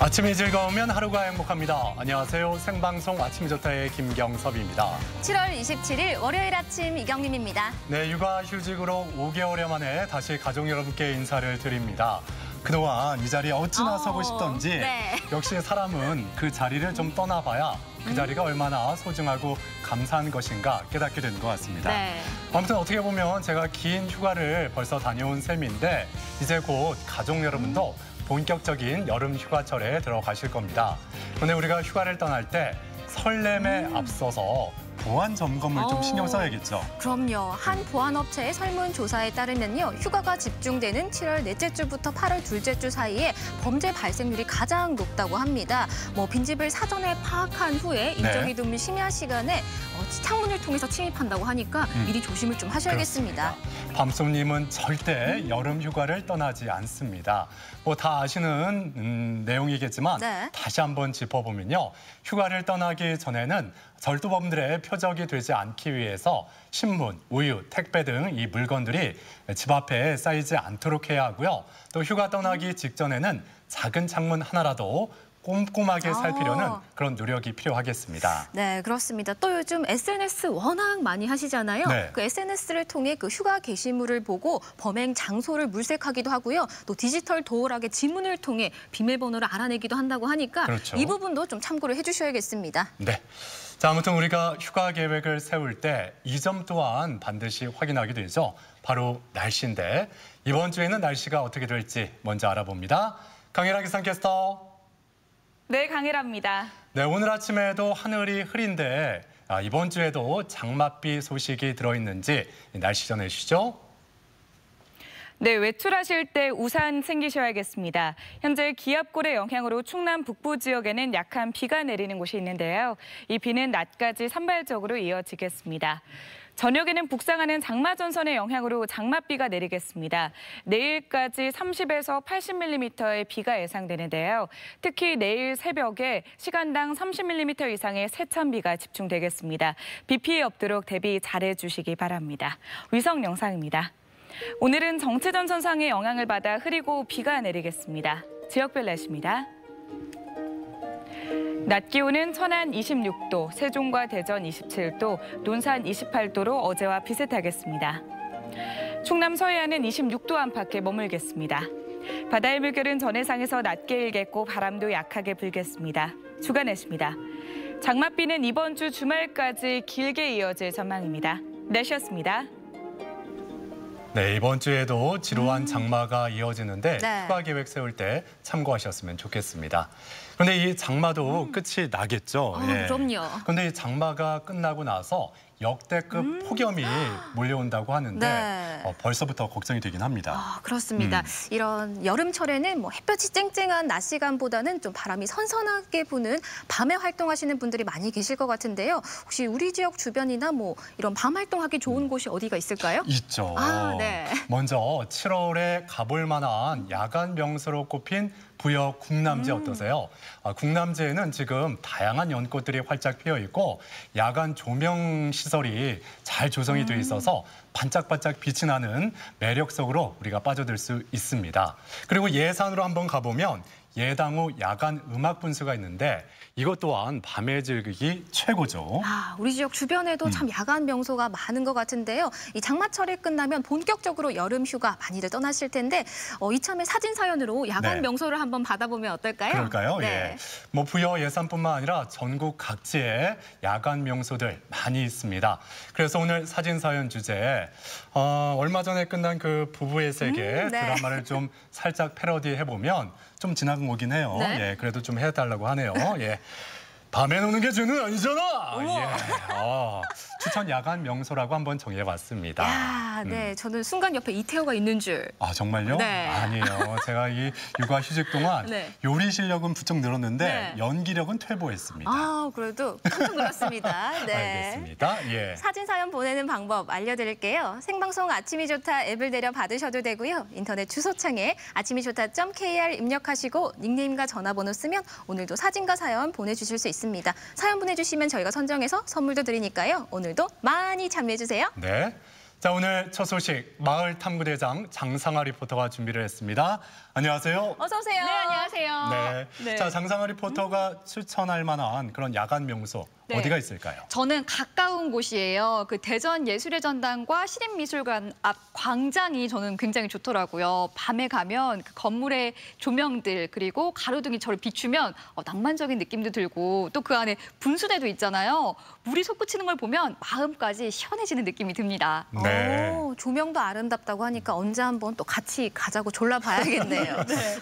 아침이 즐거우면 하루가 행복합니다. 안녕하세요. 생방송 아침이 좋다의 김경섭입니다. 7월 27일 월요일 아침 이경림입니다. 네, 육아휴직으로 5개월여 만에 다시 가족 여러분께 인사를 드립니다. 그동안 이 자리에 어찌나 서고 싶던지 네. 역시 사람은 그 자리를 좀 떠나봐야 그 자리가 얼마나 소중하고 감사한 것인가 깨닫게 되는 것 같습니다. 네. 아무튼 어떻게 보면 제가 긴 휴가를 벌써 다녀온 셈인데 이제 곧 가족 여러분도 본격적인 여름 휴가철에 들어가실 겁니다. 그런데 우리가 휴가를 떠날 때 설렘에 앞서서 보안 점검을 좀 신경 써야겠죠. 그럼요. 한 보안업체의 설문조사에 따르면요. 휴가가 집중되는 7월 넷째 주부터 8월 둘째 주 사이에 범죄 발생률이 가장 높다고 합니다. 빈집을 사전에 파악한 후에 인적이동 및 심야 시간에 창문을 통해서 침입한다고 하니까 미리 조심을 좀 하셔야겠습니다. 밤송님은 절대 여름 휴가를 떠나지 않습니다. 다 아시는 내용이겠지만 네. 다시 한번 짚어보면요. 휴가를 떠나기 전에는 절도범들의 표적이 되지 않기 위해서 신문, 우유, 택배 등 이 물건들이 집 앞에 쌓이지 않도록 해야 하고요. 또 휴가 떠나기 직전에는 작은 창문 하나라도 꼼꼼하게 살피려는 그런 노력이 필요하겠습니다. 네, 그렇습니다. 또 요즘 SNS 워낙 많이 하시잖아요. 네. 그 SNS를 통해 그 휴가 게시물을 보고 범행 장소를 물색하기도 하고요. 또 디지털 도어락의 지문을 통해 비밀번호를 알아내기도 한다고 하니까 그렇죠. 이 부분도 좀 참고를 해주셔야겠습니다. 네. 자, 아무튼 우리가 휴가 계획을 세울 때 이 점 또한 반드시 확인하게 되죠. 바로 날씨인데 이번 주에는 날씨가 어떻게 될지 먼저 알아봅니다. 강혜라 기상캐스터. 네, 강혜라입니다. 네, 오늘 아침에도 하늘이 흐린데 이번 주에도 장맛비 소식이 들어있는지 날씨 전해주시죠. 네, 외출하실 때 우산 챙기셔야겠습니다. 현재 기압골의 영향으로 충남 북부 지역에는 약한 비가 내리는 곳이 있는데요. 이 비는 낮까지 산발적으로 이어지겠습니다. 저녁에는 북상하는 장마전선의 영향으로 장맛비가 내리겠습니다. 내일까지 30에서 80mm의 비가 예상되는데요. 특히 내일 새벽에 시간당 30mm 이상의 세찬 비가 집중되겠습니다. 비 피해 없도록 대비 잘해주시기 바랍니다. 위성 영상입니다. 오늘은 정체전선상의 영향을 받아 흐리고 비가 내리겠습니다. 지역별 날씨입니다. 낮 기온은 천안 26도, 세종과 대전 27도, 논산 28도로 어제와 비슷하겠습니다. 충남 서해안은 26도 안팎에 머물겠습니다. 바다의 물결은 전해상에서 낮게 일겠고 바람도 약하게 불겠습니다. 주간 날씨입니다. 장맛비는 이번 주 주말까지 길게 이어질 전망입니다. 날씨였습니다. 네, 이번 주에도 지루한 장마가 이어지는데 네. 휴가 계획 세울 때 참고하셨으면 좋겠습니다. 그런데 이 장마도 끝이 나겠죠. 그럼요. 그런데 이 장마가 끝나고 나서 역대급 폭염이 몰려온다고 하는데 네. 벌써부터 걱정이 되긴 합니다. 그렇습니다. 이런 여름철에는 햇볕이 쨍쨍한 낮 시간보다는 좀 바람이 선선하게 부는 밤에 활동하시는 분들이 많이 계실 것 같은데요. 혹시 우리 지역 주변이나 이런 밤 활동하기 좋은 곳이 어디가 있을까요? 있죠. 네. 먼저 7월에 가볼 만한 야간 명소로 꼽힌 부여 국남제 어떠세요? 국남제에는 지금 다양한 연꽃들이 활짝 피어 있고 야간 조명 시설이 잘 조성이 돼 있어서 반짝반짝 빛이 나는 매력 속으로 우리가 빠져들 수 있습니다. 그리고 예산으로 한번 가보면 예당호 야간 음악 분수가 있는데 이것 또한 밤에 즐기기 최고죠. 우리 지역 주변에도 참 야간 명소가 많은 것 같은데요. 이 장마철이 끝나면 본격적으로 여름 휴가 많이들 떠나실 텐데 이참에 사진 사연으로 야간 네. 명소를 한번 받아보면 어떨까요? 그럴까요? 네. 예. 부여 예산뿐만 아니라 전국 각지에 야간 명소들 많이 있습니다. 그래서 오늘 사진 사연 주제 얼마 전에 끝난 그 부부의 세계 네. 드라마를 좀 살짝 패러디 해보면 좀 지나간 거긴 해요. 네. 예, 그래도 좀 해달라고 하네요. 예. 밤에 노는 게 죄는 아니잖아. 추천 야간 명소라고 한번 정해봤습니다. 네. 저는 순간 옆에 이태호가 있는 줄. 정말요? 네. 아니에요. 제가 이 육아 휴직 동안 네. 요리 실력은 부쩍 늘었는데 네. 연기력은 퇴보했습니다. 그래도 깜짝 놀랐습니다. 네. 알겠습니다. 예. 사진 사연 보내는 방법 알려드릴게요. 생방송 아침이 좋다 앱을 내려 받으셔도 되고요. 인터넷 주소창에 아침이좋다.kr 입력하시고 닉네임과 전화번호 쓰면 오늘도 사진과 사연 보내주실 수 있습니다. 사연 보내주시면 저희가 선정해서 선물도 드리니까요. 오늘도 많이 참여해주세요. 네. 자, 오늘 첫 소식 마을 탐구대장 장상아 리포터가 준비를 했습니다. 안녕하세요. 어서 오세요. 네, 안녕하세요. 네. 네. 자, 장상아 리포터가 추천할 만한 그런 야간 명소 네. 어디가 있을까요? 저는 가까운 곳이에요. 그 대전 예술의 전당과 시립미술관 앞 광장이 저는 굉장히 좋더라고요. 밤에 가면 그 건물의 조명들 그리고 가로등이 저를 비추면 낭만적인 느낌도 들고 또 그 안에 분수대도 있잖아요. 물이 솟구치는 걸 보면 마음까지 시원해지는 느낌이 듭니다. 네. 조명도 아름답다고 하니까 언제 한번 또 같이 가자고 졸라봐야겠네요.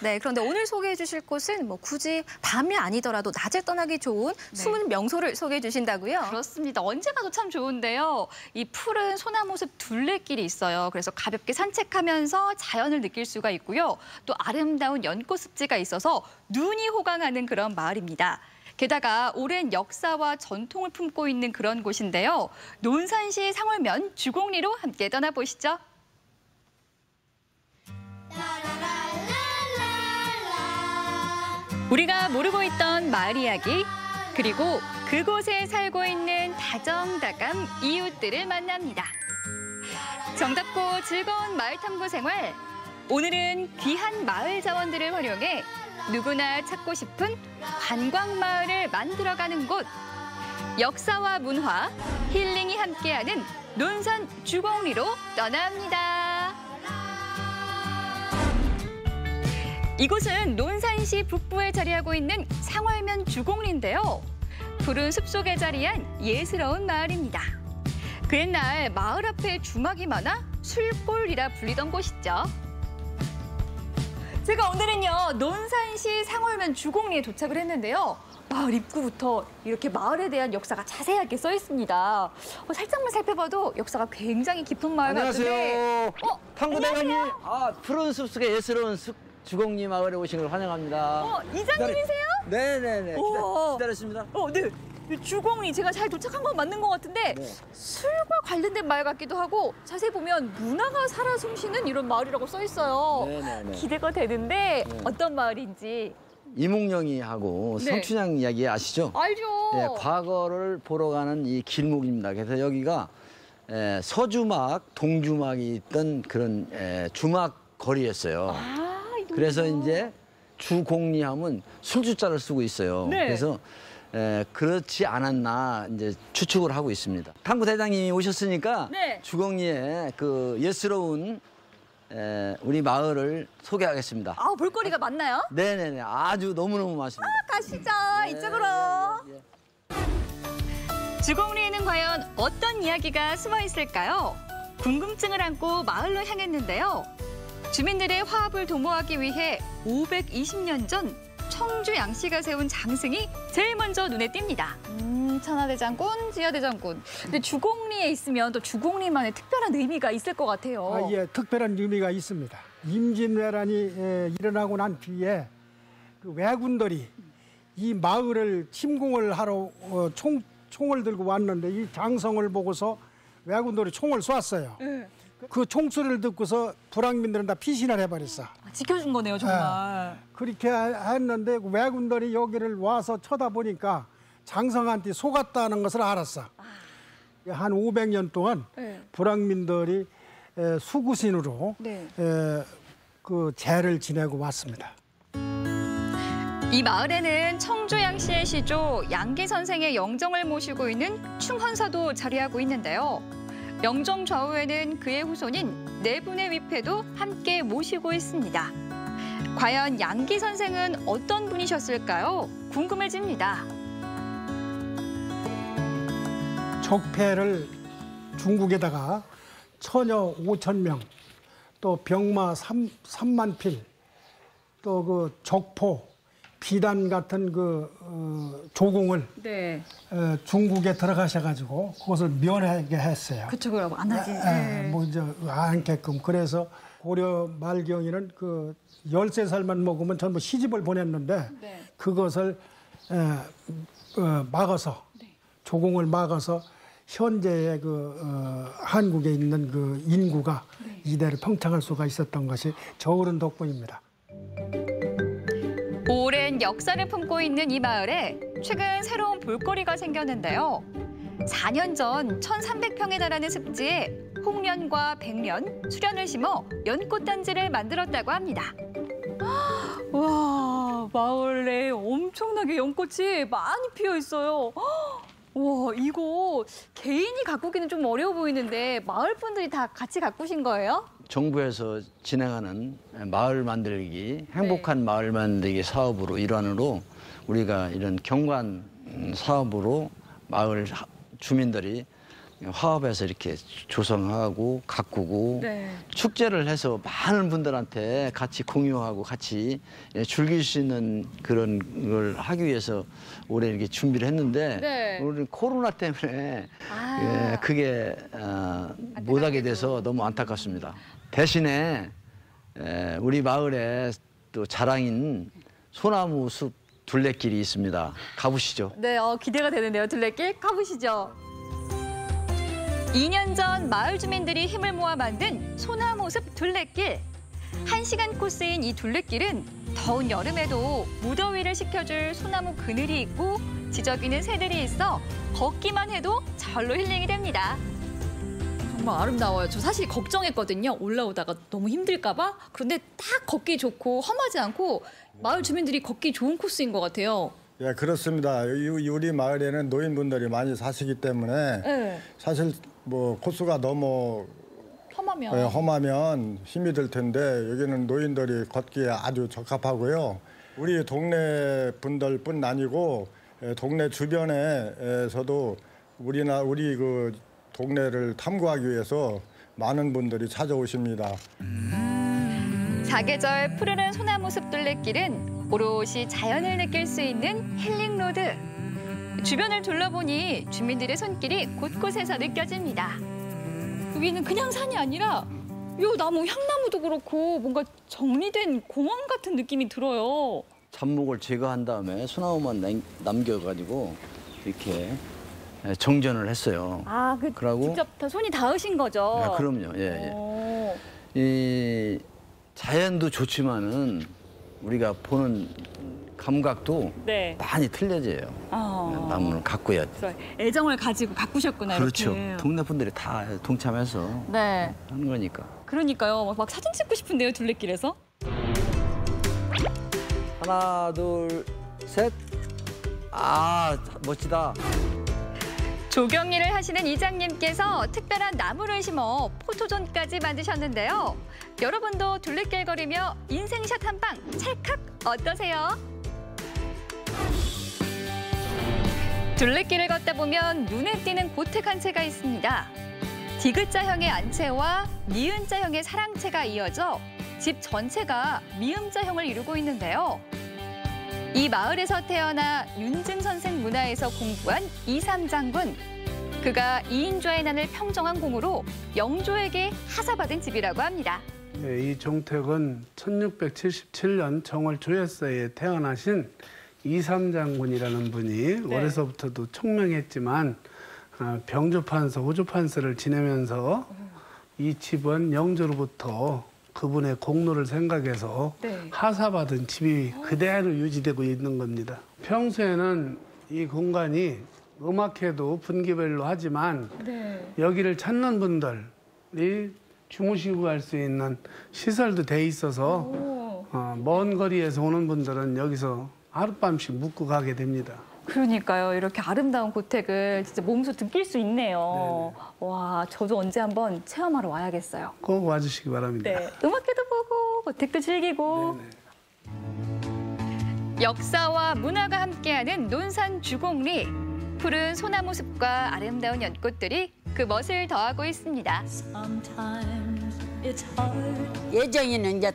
네. 그런데 오늘 소개해 주실 곳은 뭐 굳이 밤이 아니더라도 낮에 떠나기 좋은 숨은 명소를 소개해 주신다고요? 그렇습니다. 언제 가도 참 좋은데요. 이 푸른 소나무숲 둘레길이 있어요. 그래서 가볍게 산책하면서 자연을 느낄 수가 있고요. 또 아름다운 연꽃 습지가 있어서 눈이 호강하는 그런 마을입니다. 게다가 오랜 역사와 전통을 품고 있는 그런 곳인데요. 논산시 상월면 주곡리로 함께 떠나보시죠. 우리가 모르고 있던 마을 이야기, 그리고 그곳에 살고 있는 다정다감 이웃들을 만납니다. 정답고 즐거운 마을 탐구 생활. 오늘은 귀한 마을 자원들을 활용해 누구나 찾고 싶은 관광 마을을 만들어가는 곳. 역사와 문화, 힐링이 함께하는 논산 주곡리로 떠납니다. 이곳은 논산시 북부에 자리하고 있는 상월면 주곡리인데요. 푸른 숲속에 자리한 예스러운 마을입니다. 그 옛날 마을 앞에 주막이 많아 술골이라 불리던 곳이죠. 제가 오늘은요, 논산시 상월면 주곡리에 도착을 했는데요. 마을 입구부터 이렇게 마을에 대한 역사가 자세하게 써 있습니다. 살짝만 살펴봐도 역사가 굉장히 깊은 마을 같은데. 안녕하세요. 탐구대감님. 푸른 숲속에 예스러운 주곡리 마을에 오신 걸 환영합니다. 이장님이세요? 네네네. 우와. 기다렸습니다. 네. 이 주곡리 제가 잘 도착한 건 맞는 것 같은데 네. 술과 관련된 마을 같기도 하고 자세히 보면 문화가 살아 숨쉬는 이런 마을이라고 써 있어요. 네네네. 기대가 되는데 네. 어떤 마을인지. 이몽룡이하고 네. 성춘향 이야기 아시죠? 알죠. 네, 과거를 보러 가는 이 길목입니다. 그래서 여기가 서주막, 동주막이 있던 그런 주막 거리였어요. 그래서 이제 주곡리하면 술주자를 쓰고 있어요. 네. 그래서 그렇지 않았나 이제 추측을 하고 있습니다. 탐구 대장님이 오셨으니까 네. 주곡리에 그 예스러운 우리 마을을 소개하겠습니다. 볼거리가 많나요? 네네네, 아주 너무너무 많습니다. 가시죠. 네, 이쪽으로. 네, 네. 주곡리에는 과연 어떤 이야기가 숨어 있을까요? 궁금증을 안고 마을로 향했는데요. 주민들의 화합을 도모하기 위해 520년 전 청주 양씨가 세운 장승이 제일 먼저 눈에 띕니다. 천하대장군, 지하대장군. 근데 주곡리에 있으면 또 주곡리만의 특별한 의미가 있을 것 같아요. 예, 특별한 의미가 있습니다. 임진왜란이 일어나고 난 뒤에 그 왜군들이 이 마을을 침공을 하러 총을 들고 왔는데 이 장성을 보고서 왜군들이 총을 쏘았어요. 그 총소리를 듣고서 불황민들은 다 피신을 해버렸어. 지켜준 거네요, 정말. 그렇게 했는데 왜군들이 여기를 와서 쳐다보니까 장성한테 속았다는 것을 알았어. 한 500년 동안 불황민들이 수구신으로 네. 그 제를 지내고 왔습니다. 이 마을에는 청주 양씨의 시조 양기 선생의 영정을 모시고 있는 충헌사도 자리하고 있는데요. 영정 좌우에는 그의 후손인 네 분의 위패도 함께 모시고 있습니다. 과연 양기 선생은 어떤 분이셨을까요? 궁금해집니다. 적폐를 중국에다가 처녀 5,000명, 또 병마 3만 필, 또 그 적포, 비단 같은 그 조공을 네. 중국에 들어가셔가지고 그것을 면하게 했어요. 그쵸, 그럼 안 하지. 뭐 이제 않게끔. 그래서 고려 말경에는 그 13살만 먹으면 전부 시집을 보냈는데 네. 그것을 막아서 조공을 막아서 현재의 그 한국에 있는 그 인구가 이대로 평창할 수가 있었던 것이 저 어른 덕분입니다. 오랜 역사를 품고 있는 이 마을에 최근 새로운 볼거리가 생겼는데요. 4년 전 1,300평에 달하는 습지에 홍련과 백련, 수련을 심어 연꽃단지를 만들었다고 합니다. 와, 마을에 엄청나게 연꽃이 많이 피어 있어요. 와, 이거 개인이 가꾸기는 좀 어려워 보이는데 마을 분들이 다 같이 가꾸신 거예요? 정부에서 진행하는 마을 만들기, 행복한 마을 만들기 사업으로 일환으로 우리가 이런 경관 사업으로 마을 주민들이 화합해서 이렇게 조성하고 가꾸고 축제를 해서 많은 분들한테 같이 공유하고 같이 즐길 수 있는 그런 걸 하기 위해서 올해 이렇게 준비를 했는데 올해 코로나 때문에 그게 못하게 돼서 너무 안타깝습니다. 대신에 우리 마을에 또 자랑인 소나무 숲 둘레길이 있습니다. 가보시죠. 네, 기대가 되는데요. 둘레길 가보시죠. 2년 전 마을 주민들이 힘을 모아 만든 소나무숲 둘레길. 1시간 코스인 이 둘레길은 더운 여름에도 무더위를 식혀줄 소나무 그늘이 있고 지저귀는 새들이 있어 걷기만 해도 절로 힐링이 됩니다. 정말 아름다워요. 저 사실 걱정했거든요. 올라오다가 너무 힘들까 봐. 그런데 딱 걷기 좋고 험하지 않고 마을 주민들이 걷기 좋은 코스인 것 같아요. 예, 그렇습니다. 우리 마을에는 노인분들이 많이 사시기 때문에 사실 뭐 코스가 너무 험하면 힘이 들 텐데 여기는 노인들이 걷기에 아주 적합하고요. 우리 동네 분들뿐 아니고 동네 주변에서도 우리 그 동네를 탐구하기 위해서 많은 분들이 찾아오십니다. 사계절 푸르른 소나무숲 둘레길은 오롯이 자연을 느낄 수 있는 힐링로드. 주변을 둘러보니 주민들의 손길이 곳곳에서 느껴집니다. 여기는 그냥 산이 아니라 요 나무, 향나무도 그렇고 뭔가 정리된 공원 같은 느낌이 들어요. 잡목을 제거한 다음에 소나무만 남겨가지고 이렇게 정전을 했어요. 아, 그러고 직접 다 손이 닿으신 거죠? 네, 그럼요. 예. 이 자연도 좋지만은 우리가 보는 감각도 많이 틀려져요. 나무를 가꾸야 돼. 애정을 가지고 가꾸셨구나. 그렇죠. 이렇게. 동네 분들이 다 동참해서 하는 거니까. 그러니까요. 막 사진 찍고 싶은데요, 둘레길에서. 하나, 둘, 셋. 아, 멋지다. 조경일을 하시는 이장님께서 특별한 나무를 심어 포토존까지 만드셨는데요. 여러분도 둘레길 걸으며 인생샷 한 방 찰칵 어떠세요? 둘레길을 걷다 보면 눈에 띄는 고택 한 채가 있습니다. 디귿자형의 안채와 니은자형의 사랑채가 이어져 집 전체가 미음자형을 이루고 있는데요. 이 마을에서 태어나 윤증 선생 문화에서 공부한 이삼장군. 그가 이인조의 난을 평정한 공으로 영조에게 하사받은 집이라고 합니다. 이 종택은 1677년 정월 조여서에 태어나신 이삼장군이라는 분이 어려서부터도 총명했지만 병조판서, 호조판서를 지내면서 이 집은 영조로부터 그분의 공로를 생각해서 하사받은 집이 그대로 유지되고 있는 겁니다. 평소에는 이 공간이 음악회도 분기별로 하지만 여기를 찾는 분들이 주무시고 갈 수 있는 시설도 돼 있어서 먼 거리에서 오는 분들은 여기서 하룻밤씩 묵고 가게 됩니다. 그러니까요. 이렇게 아름다운 고택을 진짜 몸소 느낄 수 있네요. 와, 저도 언제 한번 체험하러 와야겠어요. 꼭 와주시기 바랍니다. 음악회도 보고 고택도 즐기고. 역사와 문화가 함께하는 논산 주곡리. 푸른 소나무 숲과 아름다운 연꽃들이 그 멋을 더하고 있습니다. 예전에는 이제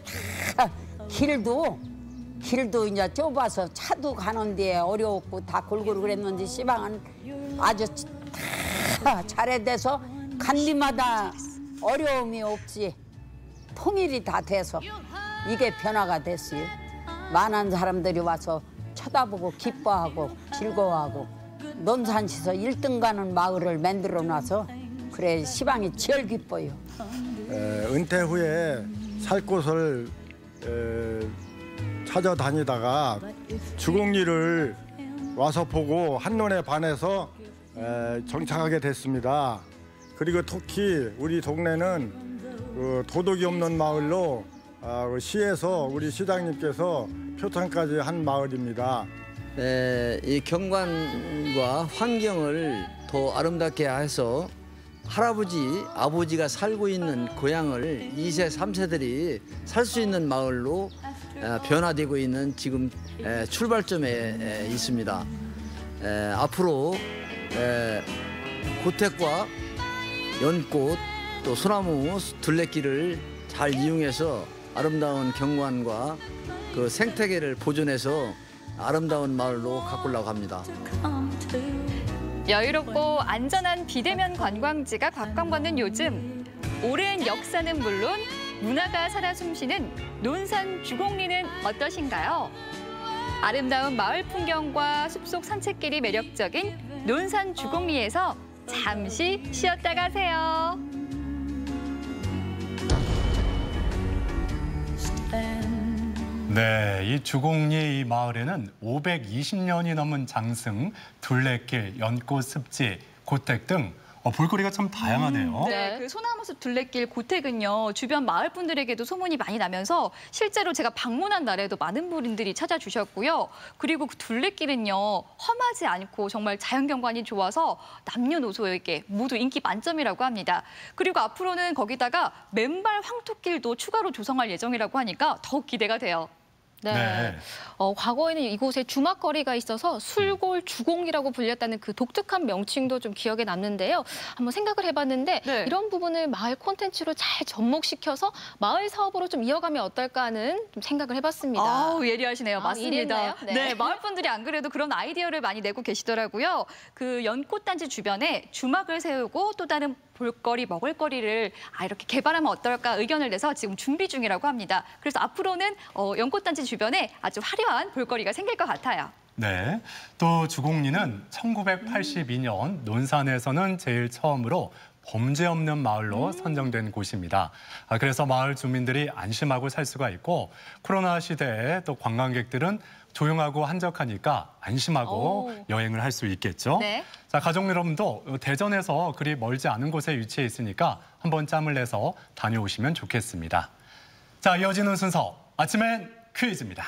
다 길도 이제 좁아서 차도 가는데 어려웠고 다 골고루 그랬는데 시방은 아주 다 잘해돼서 간디마다 어려움이 없이 통일이 다 돼서 이게 변화가 됐어요. 많은 사람들이 와서 쳐다보고 기뻐하고 즐거워하고 논산시서 1등 가는 마을을 만들어 놔서 그래 시방이 제일 기뻐요. 은퇴 후에 살 곳을 찾아다니다가 주곡리를 와서 보고 한눈에 반해서 정착하게 됐습니다. 그리고 특히 우리 동네는 도덕이 없는 마을로 시에서 우리 시장님께서 표창까지 한 마을입니다. 이 경관과 환경을 더 아름답게 해서 할아버지, 아버지가 살고 있는 고향을 2세, 3세들이 살 수 있는 마을로 변화되고 있는 지금 출발점에 있습니다. 앞으로 고택과 연꽃 또 소나무 둘레길을 잘 이용해서 아름다운 경관과 그 생태계를 보존해서 아름다운 마을로 가꾸려고 합니다. 여유롭고 안전한 비대면 관광지가 각광받는 요즘, 오랜 역사는 물론 문화가 살아 숨쉬는 논산 주곡리는 어떠신가요? 아름다운 마을 풍경과 숲속 산책길이 매력적인 논산 주곡리에서 잠시 쉬었다 가세요. 네, 이 주곡리 이 마을에는 520년이 넘은 장승, 둘레길, 연꽃 습지, 고택 등 볼거리가 참 다양하네요. 네, 그 소나무숲 둘레길 고택은요, 주변 마을 분들에게도 소문이 많이 나면서 실제로 제가 방문한 날에도 많은 분들이 찾아주셨고요. 그리고 그 둘레길은요, 험하지 않고 정말 자연경관이 좋아서 남녀노소에게 모두 인기 만점이라고 합니다. 그리고 앞으로는 거기다가 맨발 황토길도 추가로 조성할 예정이라고 하니까 더욱 기대가 돼요. 네. 과거에는 이곳에 주막거리가 있어서 술골 주곡리라고 불렸다는 그 독특한 명칭도 좀 기억에 남는데요. 한번 생각을 해봤는데 이런 부분을 마을 콘텐츠로 잘 접목시켜서 마을 사업으로 좀 이어가면 어떨까 하는 좀 생각을 해봤습니다. 아우, 예리하시네요. 맞습니다. 이랬나요? 네, 마을 분들이 안 그래도 그런 아이디어를 많이 내고 계시더라고요. 그 연꽃단지 주변에 주막을 세우고 또 다른 볼거리, 먹을거리를 이렇게 개발하면 어떨까 의견을 내서 지금 준비 중이라고 합니다. 그래서 앞으로는 연꽃단지 주변에 아주 화려한 볼거리가 생길 것 같아요. 네, 또 주곡리는 1982년 논산에서는 제일 처음으로 범죄 없는 마을로 선정된 곳입니다. 그래서 마을 주민들이 안심하고 살 수가 있고 코로나 시대에 또 관광객들은 조용하고 한적하니까 안심하고 여행을 할 수 있겠죠. 네. 자, 가족 여러분도 대전에서 그리 멀지 않은 곳에 위치해 있으니까 한번 짬을 내서 다녀오시면 좋겠습니다. 자, 이어지는 순서 아침엔 퀴즈입니다.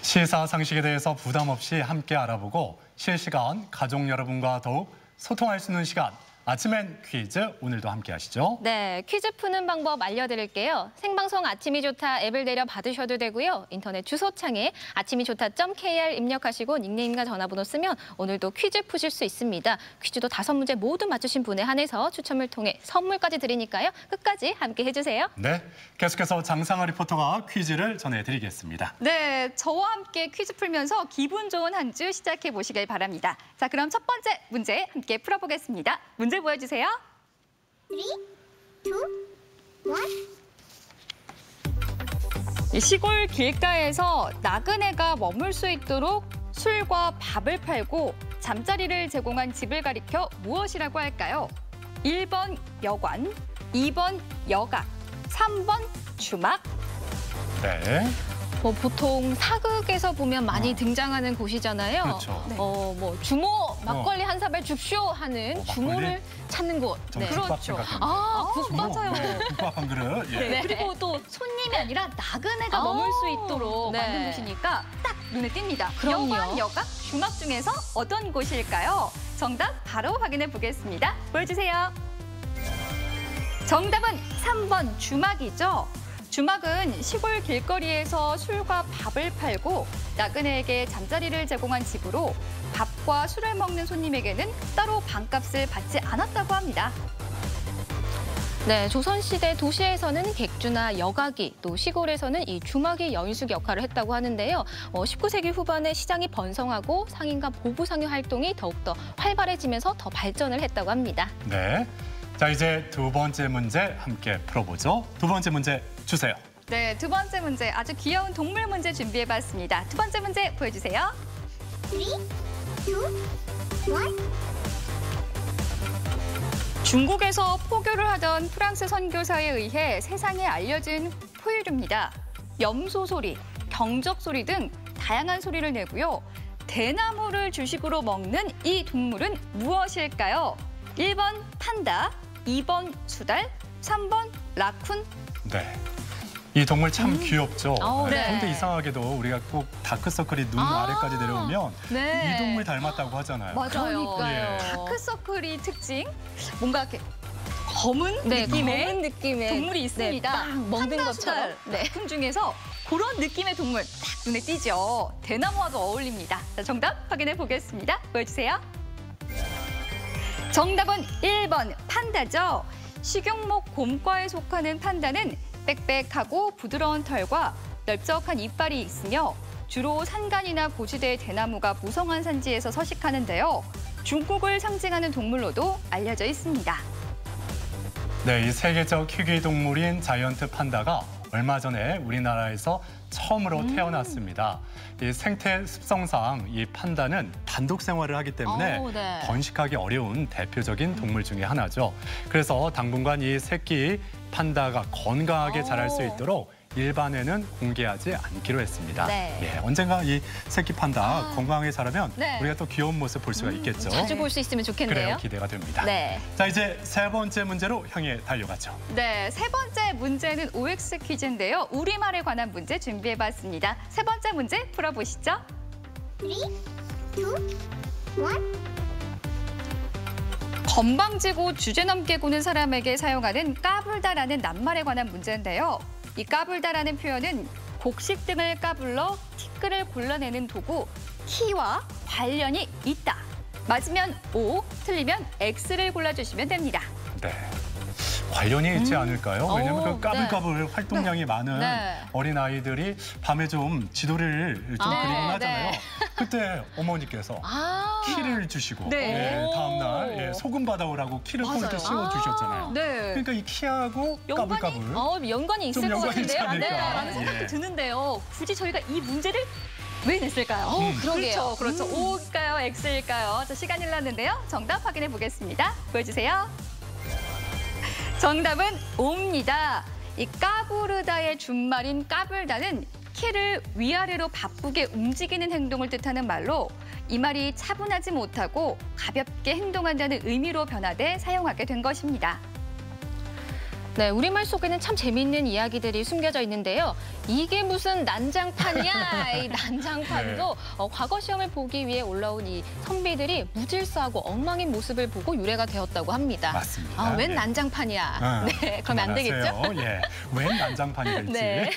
시사상식에 대해서 부담 없이 함께 알아보고 실시간 가족 여러분과 더욱 소통할 수 있는 시간. 아침엔 퀴즈, 오늘도 함께 하시죠. 네, 퀴즈 푸는 방법 알려드릴게요. 생방송 아침이 좋다 앱을 내려 받으셔도 되고요. 인터넷 주소창에 아침이좋다.kr 입력하시고 닉네임과 전화번호 쓰면 오늘도 퀴즈 푸실 수 있습니다. 퀴즈도 5문제 모두 맞추신 분에 한해서 추첨을 통해 선물까지 드리니까요. 끝까지 함께 해주세요. 네, 계속해서 장상아 리포터가 퀴즈를 전해드리겠습니다. 네, 저와 함께 퀴즈 풀면서 기분 좋은 한 주 시작해 보시길 바랍니다. 자, 그럼 첫 번째 문제 함께 풀어보겠습니다. 문제 보여주세요. 3, 2, 1. 시골 길가에서 나그네가 머물 수 있도록 술과 밥을 팔고 잠자리를 제공한 집을 가리켜 무엇이라고 할까요? 1번 여관, 2번 여각, 3번 주막. 네. 보통 사극에서 보면 많이 등장하는 곳이잖아요. 그렇죠. 뭐 주모 막걸리 한 사발 줍쇼 하는 주모를 찾는 곳. 네. 그렇죠. 맞아요. 국밥 한 그릇. 예. 네. 그리고 또 손님이 아니라 나그네가 머물 수 있도록 만든 곳이니까 딱 눈에 띕니다. 그럼요. 여관, 여각, 주막 중에서 어떤 곳일까요? 정답 바로 확인해 보겠습니다. 보여주세요. 정답은 3번 주막이죠. 주막은 시골 길거리에서 술과 밥을 팔고 나그네에게 잠자리를 제공한 집으로 밥과 술을 먹는 손님에게는 따로 방값을 받지 않았다고 합니다. 네, 조선시대 도시에서는 객주나 여각이, 또 시골에서는 이 주막이 연숙 역할을 했다고 하는데요. 19세기 후반에 시장이 번성하고 상인과 보부상여 활동이 더욱더 활발해지면서 더 발전을 했다고 합니다. 네. 자, 이제 두 번째 문제 함께 풀어보죠. 두 번째 문제 주세요. 네, 두 번째 문제 아주 귀여운 동물 문제 준비해봤습니다. 두 번째 문제 보여주세요. 3, 2, 1. 중국에서 포교를 하던 프랑스 선교사에 의해 세상에 알려진 포유류입니다. 염소 소리, 경적 소리 등 다양한 소리를 내고요. 대나무를 주식으로 먹는 이 동물은 무엇일까요? 1번 판다, 2번 수달, 3번 라쿤. 네. 이 동물 참 귀엽죠. 네. 근데 이상하게도 우리가 꼭 다크서클이 눈 아래까지 내려오면 네. 이 동물 닮았다고 하잖아요. 맞아요. 예. 다크서클이 특징, 뭔가 이렇게 검은 느낌의 동물이 있습니다. 딱 먹는 판다, 것처럼. 수달, 라쿤 중에서 그런 느낌의 동물 딱 눈에 띄죠. 대나무와도 어울립니다. 자, 정답 확인해 보겠습니다. 보여주세요. 정답은 1번 판다죠. 식용목 곰과에 속하는 판다는 빽빽하고 부드러운 털과 넓적한 이빨이 있으며 주로 산간이나 고지대의 대나무가 무성한 산지에서 서식하는데요. 중국을 상징하는 동물로도 알려져 있습니다. 네, 이 세계적 희귀 동물인 자이언트 판다가 얼마 전에 우리나라에서 처음으로 태어났습니다. 이 생태 습성상 이 판다는 단독 생활을 하기 때문에 네. 번식하기 어려운 대표적인 동물 중에 하나죠. 그래서 당분간 이 새끼 판다가 건강하게 자랄 수 있도록 일반에는 공개하지 않기로 했습니다. 네. 예, 언젠가 이 새끼 판다 건강하게 자라면 네. 우리가 또 귀여운 모습 볼 수가 있겠죠. 자주 볼 수 있으면 좋겠네요. 그래요, 기대가 됩니다. 네. 자, 이제 세 번째 문제로 향해 달려가죠. 네, 세 번째 문제는 OX 퀴즈인데요. 우리말에 관한 문제 준비해봤습니다. 세 번째 문제 풀어보시죠. 3, 2, 1. 건방지고 주제넘게 구는 사람에게 사용하는 까불다라는 낱말에 관한 문제인데요. 이 까불다라는 표현은 곡식 등을 까불러 티끌을 골라내는 도구 키와 관련이 있다. 맞으면 O, 틀리면 X를 골라주시면 됩니다. 네. 관련이 있지 않을까요? 왜냐하면 그 까불까불 활동량이 많은 네. 어린아이들이 밤에 좀 지도를 좀 그리곤 하잖아요. 네. 그때 어머니께서 키를 주시고 네. 다음날 소금 받아오라고 키를 포인트 씌워주셨잖아요. 네. 그러니까 이 키하고 까불까불 연관이 있을 좀 것 연관이 있지 같은데요. 않을까. 네, 라는 생각이 드는데요. 굳이 저희가 이 문제를 왜 냈을까요? 그러게요. 그렇죠. O일까요? X일까요? 자, 시간이 흘렀는데요. 정답 확인해 보겠습니다. 보여주세요. 정답은 O입니다. 이 까부르다의 준말인 까불다는 키를 위아래로 바쁘게 움직이는 행동을 뜻하는 말로 이 말이 차분하지 못하고 가볍게 행동한다는 의미로 변화돼 사용하게 된 것입니다. 네, 우리말 속에는 참 재미있는 이야기들이 숨겨져 있는데요. 이게 무슨 난장판이야? 이 난장판도 과거 시험을 보기 위해 올라온 이 선비들이 무질서하고 엉망인 모습을 보고 유래가 되었다고 합니다. 맞습니다. 웬 네. 난장판이야? 네, 그러면 안 되겠죠? 예, 웬 난장판이 될지. 네.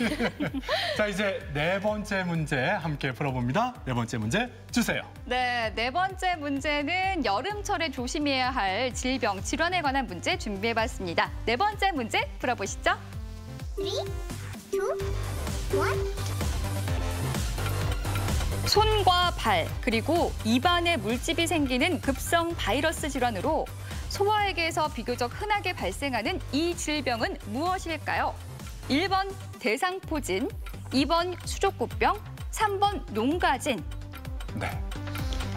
자, 이제 네 번째 문제 함께 풀어봅니다. 네 번째 문제 주세요. 네, 네 번째 문제는 여름철에 조심해야 할 질병, 질환에 관한 문제 준비해봤습니다. 네 번째 문제 풀어보시죠. 3, 2, 1. 손과 발, 그리고 입안에 물집이 생기는 급성 바이러스 질환으로 소아에게서 비교적 흔하게 발생하는 이 질병은 무엇일까요? 1번 대상포진, 2번 수족구병, 3번 농가진. 네.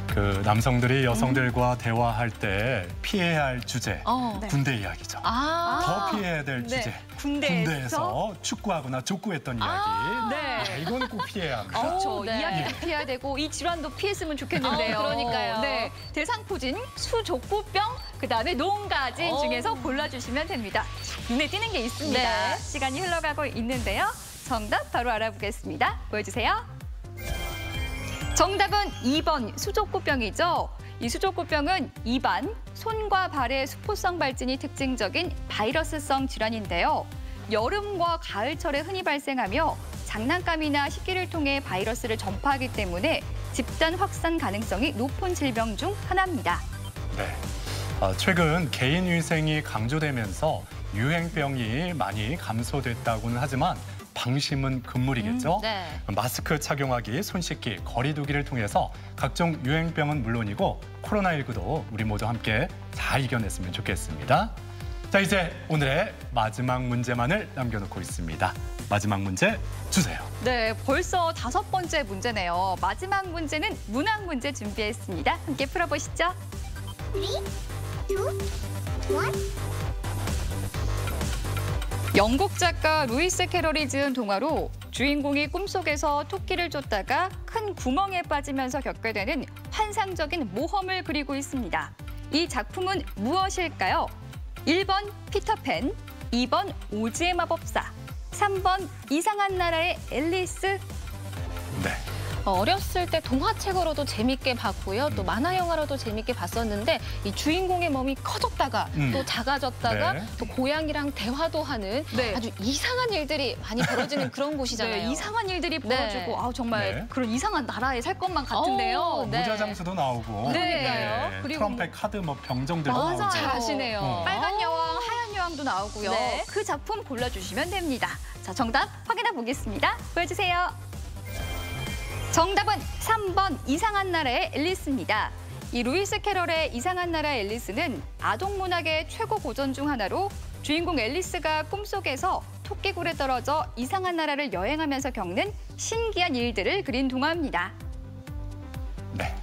그 남성들이 여성들과 대화할 때 피해야 할 주제, 네. 군대 이야기죠. 더 피해야 될 주제, 군대에서 축구하거나 족구했던 이야기. 네. 이건 꼭 피해야 합니다. 그렇죠. 네. 이야기도 피해야 되고 이 질환도 피했으면 좋겠는데요. 그러니까요. 네, 대상포진, 수족구병, 그다음에 농가진 중에서 골라주시면 됩니다. 눈에 띄는 게 있습니다. 네. 시간이 흘러가고 있는데요. 정답 바로 알아보겠습니다. 보여주세요. 정답은 2번 수족구병이죠. 이 수족구병은 입안, 손과 발의 수포성 발진이 특징적인 바이러스성 질환인데요. 여름과 가을철에 흔히 발생하며 장난감이나 식기를 통해 바이러스를 전파하기 때문에 집단 확산 가능성이 높은 질병 중 하나입니다. 네. 최근 개인 위생이 강조되면서 유행병이 많이 감소됐다고는 하지만 방심은 금물이겠죠. 네. 마스크 착용하기, 손 씻기, 거리 두기를 통해서 각종 유행병은 물론이고 코로나19도 우리 모두 함께 잘 이겨냈으면 좋겠습니다. 자, 이제 오늘의 마지막 문제만을 남겨놓고 있습니다. 마지막 문제 주세요. 네, 벌써 5번째 문제네요. 마지막 문제는 문학 문제 준비했습니다. 함께 풀어보시죠. 3, 2, 1. 영국 작가 루이스 캐럴이 지은 동화로 주인공이 꿈속에서 토끼를 쫓다가 큰 구멍에 빠지면서 겪게 되는 환상적인 모험을 그리고 있습니다. 이 작품은 무엇일까요? 1번 피터팬, 2번 오즈의 마법사, 3번 이상한 나라의 앨리스. 네. 어렸을 때 동화책으로도 재밌게 봤고요. 또 만화 영화로도 재밌게 봤었는데 이 주인공의 몸이 커졌다가 또 작아졌다가 네. 또 고양이랑 대화도 하는 네. 아주 이상한 일들이 많이 벌어지는 그런 곳이잖아요. 네, 이상한 일들이 네. 벌어지고 아, 정말 네. 그런 이상한 나라에 살 것만 같은데요. 네. 모자장수도 나오고. 네. 그리고 트럼펫 카드 뭐 병정들도 맞아요. 나오고. 잘하시네요. 빨간 여왕, 하얀 여왕도 나오고요. 네. 그 작품 골라주시면 됩니다. 자, 정답 확인해 보겠습니다. 보여주세요. 정답은 3번 이상한 나라의 앨리스입니다. 이 루이스 캐럴의 이상한 나라 앨리스는 아동 문학의 최고 고전 중 하나로 주인공 앨리스가 꿈속에서 토끼굴에 떨어져 이상한 나라를 여행하면서 겪는 신기한 일들을 그린 동화입니다. 네.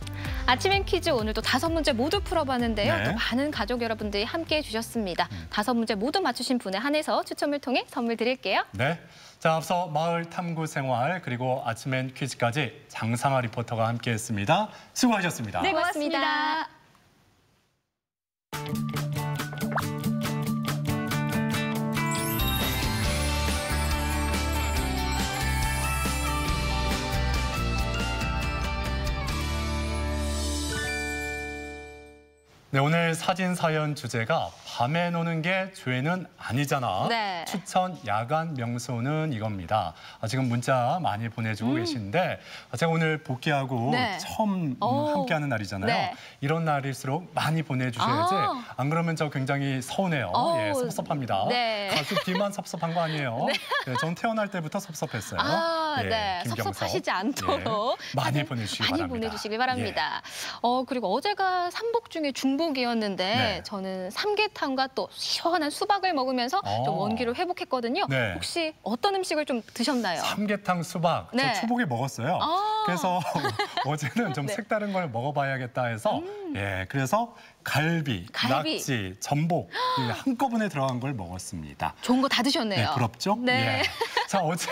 아침엔 퀴즈 오늘도 5문제 모두 풀어봤는데요. 네. 또 많은 가족 여러분들이 함께해 주셨습니다. 5문제 모두 맞추신 분에 한해서 추첨을 통해 선물 드릴게요. 네. 자, 앞서 마을 탐구 생활 그리고 아침엔 퀴즈까지 장상아 리포터가 함께했습니다. 수고하셨습니다. 네, 고맙습니다. 네, 오늘 사진 사연 주제가 밤에 노는 게 죄는 아니잖아. 네. 추천 야간 명소는 이겁니다. 지금 문자 많이 보내주고 계신데 제가 오늘 복귀하고 네. 처음 함께하는 날이잖아요. 네. 이런 날일수록 많이 보내주셔야지. 안 그러면 저 굉장히 서운해요. 예, 섭섭합니다. 네. 가수 비만 섭섭한 거 아니에요. 네. 전 태어날 때부터 섭섭했어요. 예, 네. 김경석. 섭섭하시지 않도록 예, 많이 보내주시기 많이 바랍니다. 보내주시길 바랍니다. 그리고 어제가 삼복 중에 중복이었는데 네. 저는 삼계탕과 또 시원한 수박을 먹으면서 좀 원기를 회복했거든요. 네. 혹시 어떤 음식을 좀 드셨나요? 삼계탕 수박 네. 저 초복에 먹었어요. 그래서 어제는 좀 네. 색다른 걸 먹어봐야겠다 해서 예, 그래서 갈비, 낙지, 전복 예, 한꺼번에 들어간 걸 먹었습니다. 좋은 거 다 드셨네요. 네, 부럽죠? 네. 예. 자, 어제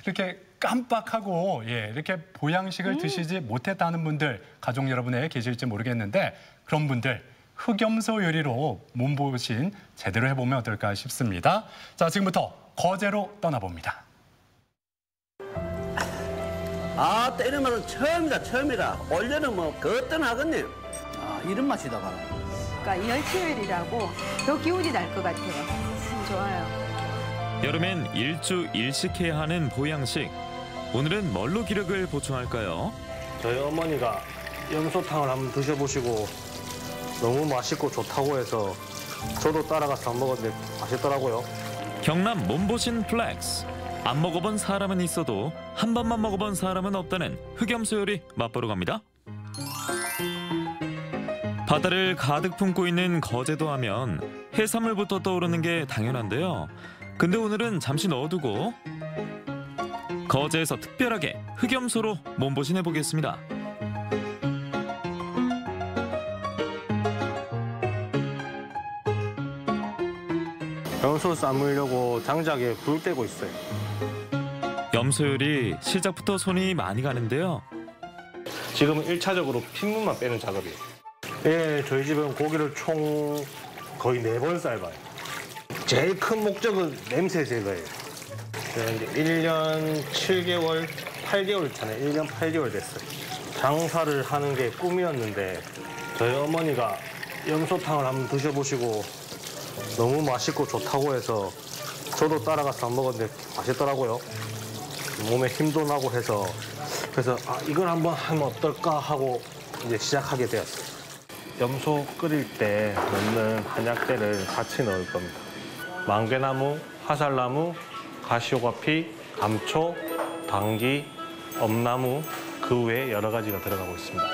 이렇게 깜빡하고 예, 이렇게 보양식을 드시지 못했다는 분들 가족 여러분에 계실지 모르겠는데 그런 분들 흑염소 요리로 몸보신 제대로 해보면 어떨까 싶습니다. 자, 지금부터 거제로 떠나봅니다. 아, 때리는 맛은 처음이다. 올해는 뭐 거뜬하겠네요. 아, 이런 맛이다가. 그러니까 이열치열이라고 더 기운이 날 것 같아요. 좋아요. 여름엔 일주 일식해야 하는 보양식. 오늘은 뭘로 기력을 보충할까요? 저희 어머니가 염소탕을 한번 드셔보시고 너무 맛있고 좋다고 해서 저도 따라가서 안 먹었는데 맛있더라고요. 경남 몸보신 플렉스. 안 먹어본 사람은 있어도 한 번만 먹어본 사람은 없다는 흑염소 요리 맛보러 갑니다. 바다를 가득 품고 있는 거제도 하면 해산물부터 떠오르는 게 당연한데요. 근데 오늘은 잠시 넣어두고 거제에서 특별하게 흑염소로 몸보신 해보겠습니다. 염소 삶으려고 장작에 불 떼고 있어요. 염소 요리 시작부터 손이 많이 가는데요. 지금은 1차적으로 핏물만 빼는 작업이에요. 예, 저희 집은 고기를 총 거의 4번 삶아요. 제일 큰 목적은 냄새 제거예요. 제가 이제 1년 7개월, 8개월 전에 1년 8개월 됐어요. 장사를 하는 게 꿈이었는데 저희 어머니가 염소탕을 한번 드셔보시고 너무 맛있고 좋다고 해서 저도 따라가서 안 먹었는데 맛있더라고요. 몸에 힘도 나고 해서 그래서 이걸 한번 하면 어떨까 하고 이제 시작하게 되었어요. 염소 끓일 때 넣는 한약재를 같이 넣을 겁니다. 망개나무, 화살나무, 가시오가피, 감초, 당귀, 엄나무 그 외에 여러 가지가 들어가고 있습니다.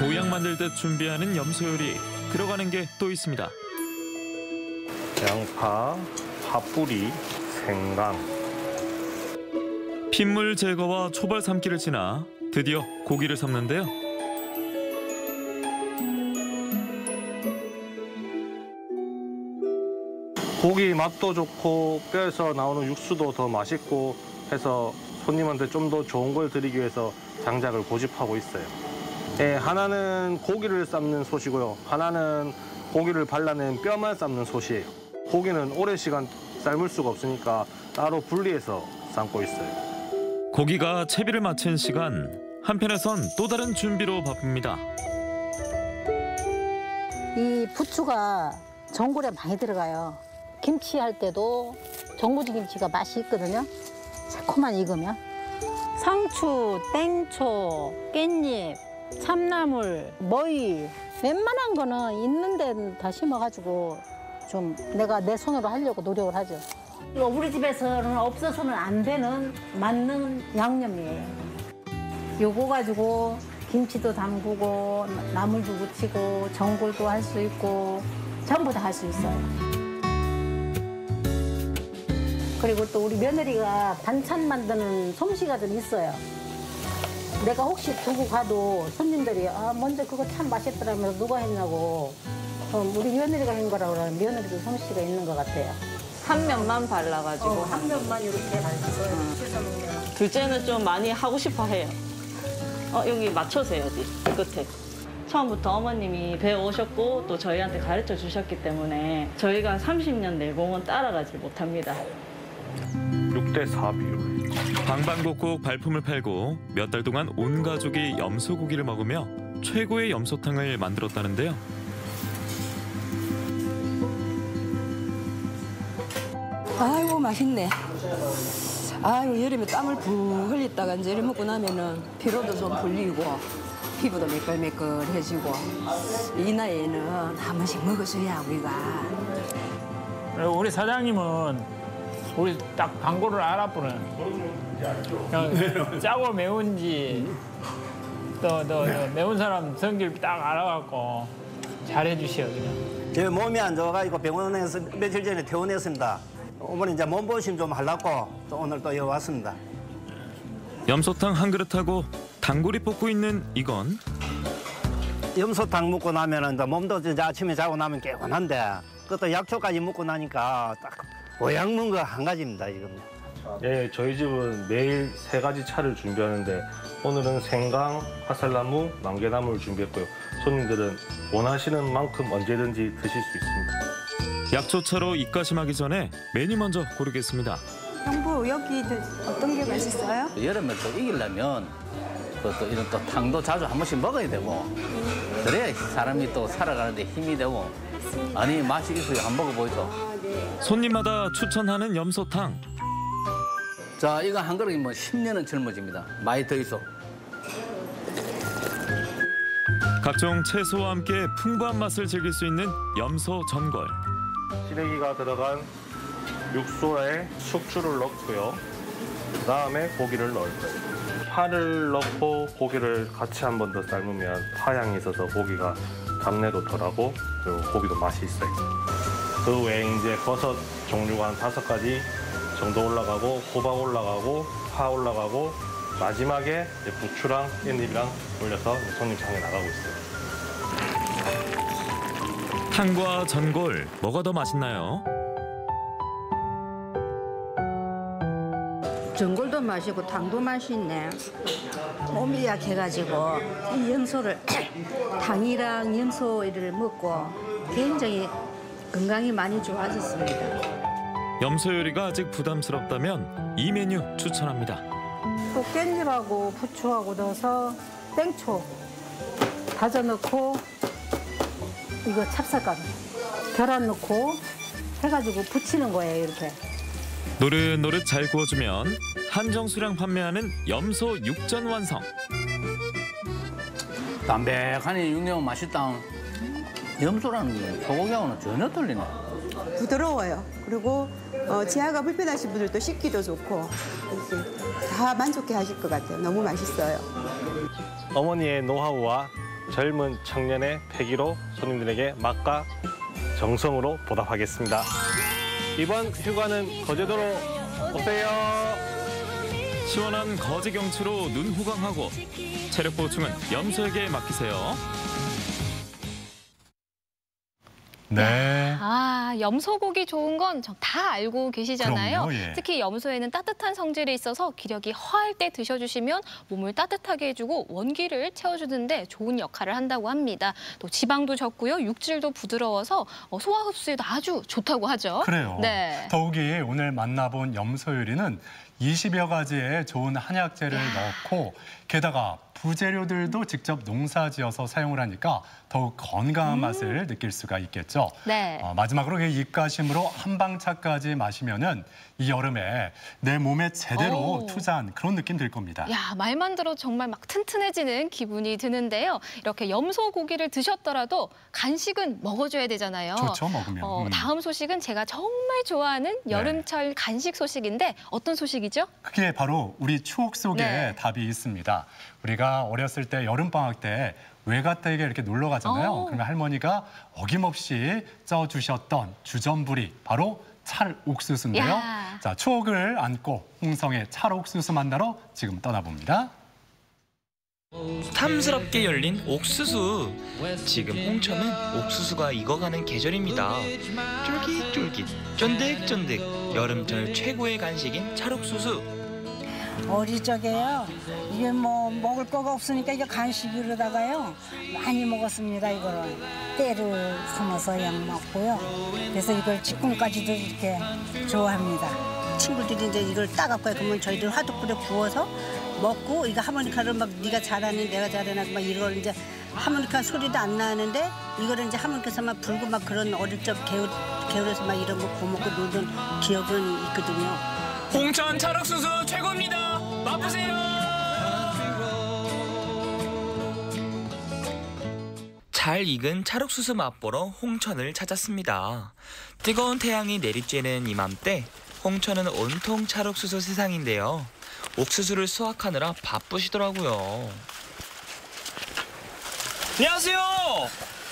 보양 만들 듯 준비하는 염소 요리 들어가는 게 또 있습니다. 양파, 파뿌리, 생강. 핏물 제거와 초벌 삶기를 지나 드디어 고기를 삶는데요. 고기 맛도 좋고 뼈에서 나오는 육수도 더 맛있고 해서 손님한테 좀 더 좋은 걸 드리기 위해서 장작을 고집하고 있어요. 예, 하나는 고기를 삶는 솥이고요. 하나는 고기를 발라낸 뼈만 삶는 솥이에요. 고기는 오랜 시간 삶을 수가 없으니까 따로 분리해서 삶고 있어요. 고기가 채비를 마친 시간, 한편에선 또 다른 준비로 바쁩니다. 이 부추가 전골에 많이 들어가요. 김치 할 때도 전구지 김치가 맛이 있거든요. 새콤만 익으면. 상추, 땡초, 깻잎, 참나물, 머위 웬만한 거는 있는 데는 다 심어가지고 좀 내가 내 손으로 하려고 노력을 하죠. 우리 집에서는 없어서는 안 되는 만능 양념이에요. 요거 가지고 김치도 담그고 나물도 무치고 전골도 할 수 있고 전부 다 할 수 있어요. 그리고 또 우리 며느리가 반찬 만드는 솜씨가 좀 있어요. 내가 혹시 두고 가도 손님들이 먼저 그거 참 맛있더라면서 누가 했냐고 우리 며느리가 한 거라고 그러면 며느리도 솜씨가 있는 것 같아요. 한 면만 발라가지고. 한 면만 이렇게 발라서 둘째는 좀 많이 하고 싶어 해요. 여기 맞춰서 해야지, 끝에. 처음부터 어머님이 배워오셨고 또 저희한테 가르쳐 주셨기 때문에 저희가 30년 내공은 따라가지 못합니다. 6대4 비율. 방방곡곡 발품을 팔고 몇 달 동안 온 가족이 염소고기를 먹으며 최고의 염소탕을 만들었다는데요. 아이고 맛있네. 아이고 여름에 땀을 푹 흘렸다가 이제 이래 먹고 나면은 피로도 좀 풀리고 피부도 매끌매끌해지고 이 나이에는 한 번씩 먹어줘야 우리가. 우리 사장님은 우리 딱 광고를 알아보는 짜고 매운지 또 매운 사람 성질 딱 알아갖고 잘해주셔 그냥. 제 몸이 안 좋아가지고 병원에서 며칠 전에 퇴원했습니다. 어머니 이제 몸보심 좀 하려고 또 오늘 또 여기 왔습니다. 염소탕 한 그릇하고 단골이 뽑고 있는 이건 염소탕 먹고 나면 이제 몸도 이제 아침에 자고 나면 개운한데 그것도 약초까지 먹고 나니까 딱 보양 먹은 거 한 가지입니다 지금. 예, 저희 집은 매일 3가지 차를 준비하는데 오늘은 생강, 화살나무, 망개나무를 준비했고요. 손님들은 원하시는 만큼 언제든지 드실 수 있습니다. 약초차로 입가심하기 전에 메뉴 먼저 고르겠습니다. 형부 여기 어떤 게 맛있어요? 여름에 또 이기려면 또 이런 또 탕도 자주 한 번씩 먹어야 되고 그래야 사람이 또 살아가는데 힘이 되고 아니 맛이 있어요. 한번 먹어보이소. 손님마다 추천하는 염소탕. 자 이거 한 그릇이 뭐 10년은 젊어집니다. 많이 더 있어. 각종 채소와 함께 풍부한 맛을 즐길 수 있는 염소 전골. 시래기가 들어간 육수에 숙주를 넣고요. 그다음에 고기를 넣을 거예요. 파를 넣고 고기를 같이 한 번 더 삶으면 파향이 있어서 고기가 잡내도 덜하고 그리고 고기도 맛이 있어요. 그 외에 이제 버섯 종류가 한 5가지 정도 올라가고 호박 올라가고 파 올라가고 마지막에 이제 부추랑 깻잎이랑 올려서 손님 장에 나가고 있어요. 탕과 전골 뭐가 더 맛있나요? 전골도 맛있고 탕도 맛있네. 몸이 약해가지고 이 염소를 탕이랑 염소를 먹고 굉장히 건강이 많이 좋아졌습니다. 염소 요리가 아직 부담스럽다면 이 메뉴 추천합니다. 또 깻잎하고 부추하고 넣어서 땡초 다져 넣고 이거 찹쌀가루 계란 넣고 해가지고 부치는 거예요 이렇게. 노릇노릇 잘 구워주면 한정수량 판매하는 염소 육전 완성. 담백하니 육즙 맛있다. 염소라는 게 소고기하고는 전혀 틀리네. 부드러워요. 그리고 지하가 불편하신 분들도 씻기도 좋고 이렇게 다 만족해 하실 것 같아요. 너무 맛있어요. 어머니의 노하우와 젊은 청년의 패기로 손님들에게 맛과 정성으로 보답하겠습니다. 이번 휴가는 거제도로 오세요. 시원한 거제 경치로 눈 호강하고 체력 보충은 염소에게 맡기세요. 네. 염소고기 좋은 건 다 알고 계시잖아요. 그럼요, 예. 특히 염소에는 따뜻한 성질이 있어서 기력이 허할 때 드셔주시면 몸을 따뜻하게 해주고 원기를 채워주는데 좋은 역할을 한다고 합니다. 또 지방도 적고요. 육질도 부드러워서 소화 흡수에도 아주 좋다고 하죠. 그래요. 네. 더욱이 오늘 만나본 염소 요리는 20여 가지의 좋은 한약재를 넣고 게다가 부재료들도 직접 농사지어서 사용을 하니까 더욱 건강한 맛을 느낄 수가 있겠죠. 네. 마지막으로 입가심으로 한방차까지 마시면은 이 여름에 내 몸에 제대로 투자한 그런 느낌 들 겁니다. 야, 말만 들어도 정말 막 튼튼해지는 기분이 드는데요. 이렇게 염소 고기를 드셨더라도 간식은 먹어줘야 되잖아요. 좋죠, 먹으면. 다음 소식은 제가 정말 좋아하는 여름철 간식 소식인데 어떤 소식이죠? 그게 바로 우리 추억 속에 네. 답이 있습니다. 우리가 어렸을 때 여름방학 때 외가댁에 이렇게 놀러 가잖아요. 그러면 할머니가 어김없이 쪄주셨던 주전부리, 바로 찰옥수수인데요. 야. 자, 추억을 안고 홍성의 찰옥수수 만나러 지금 떠나봅니다. 탐스럽게 열린 옥수수. 지금 홍천은 옥수수가 익어가는 계절입니다. 쫄깃쫄깃, 쫀득쫀득, 여름철 최고의 간식인 찰옥수수. 어릴 적에요. 이게 뭐 먹을 거가 없으니까 이게 간식으로다가요 많이 먹었습니다. 이거를 때를 삼아서 그냥 먹고요. 그래서 이걸 지금까지도 이렇게 좋아합니다. 친구들이 이제 이걸 따갖고 그러면 저희들 화덕불에 구워서 먹고 이거 하모니카를 막 네가 잘하니 내가 잘하나 막 이걸 이제 하모니카 소리도 안 나는데 이거를 이제 하모니카에서 막 불고 막 그런 어릴 적 개울에서 막 이런 거 구워 먹고 놀던 기억은 있거든요. 홍천 찰옥수수 최고입니다. 맛보세요. 잘 익은 찰옥수수 맛보러 홍천을 찾았습니다. 뜨거운 태양이 내리쬐는 이맘때 홍천은 온통 찰옥수수 세상인데요. 옥수수를 수확하느라 바쁘시더라고요. 안녕하세요.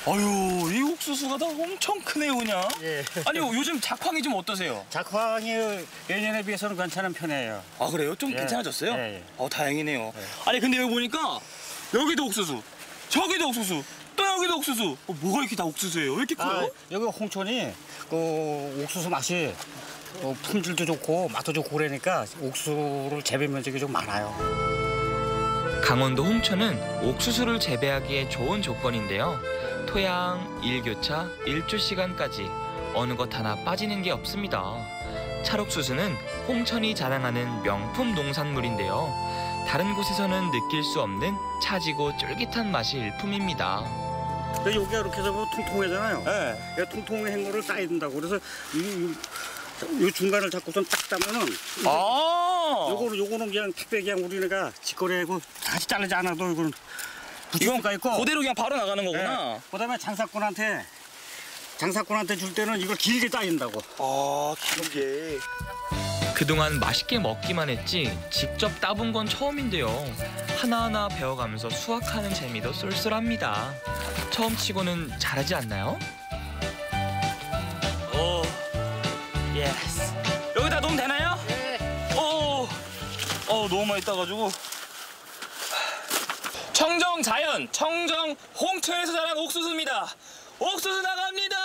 아유, 이 옥수수가 다 엄청 크네요, 그냥. 예. 아니, 요즘 작황이 좀 어떠세요? 작황이 예년에 비해서는 괜찮은 편이에요. 아, 그래요? 좀 예. 괜찮아졌어요? 예. 다행이네요. 아니, 근데 여기 보니까 여기도 옥수수, 저기도 옥수수, 또 여기도 옥수수. 뭐가 이렇게 다 옥수수예요? 왜 이렇게 커요? 여기 홍천이 그 옥수수 맛이 품질도 좋고 맛도 좋고 그러니까 옥수수를 재배 면적이 좀 많아요. 강원도 홍천은 옥수수를 재배하기에 좋은 조건인데요. 토양, 일교차, 일조 시간까지 어느 것 하나 빠지는 게 없습니다. 찰옥수수는 홍천이 자랑하는 명품 농산물인데요. 다른 곳에서는 느낄 수 없는 차지고 쫄깃한 맛이 일품입니다. 여기가 이렇게 해서 통통하잖아요. 네. 이 통통한 거를 쌓아야 된다고. 그래서 이 중간을 잡고선 딱 따면은 요거는 그냥 택배 그냥 우리네가 직거래하고 다시 자르지 않아도 이거는 이건 수가 있고 그대로 그냥 바로 나가는 거구나. 네. 그다음에 장사꾼한테 줄 때는 이걸 길게 따인다고. 길게. 그동안 맛있게 먹기만 했지 직접 따본 건 처음인데요. 하나하나 배워가면서 수확하는 재미도 쏠쏠합니다. 처음 치고는 잘하지 않나요? 예스. 여기다 놓으면 되나요? 네. 너무 많이 따가지고. 청정 자연, 청정 홍천에서 자란 옥수수입니다. 옥수수 나갑니다.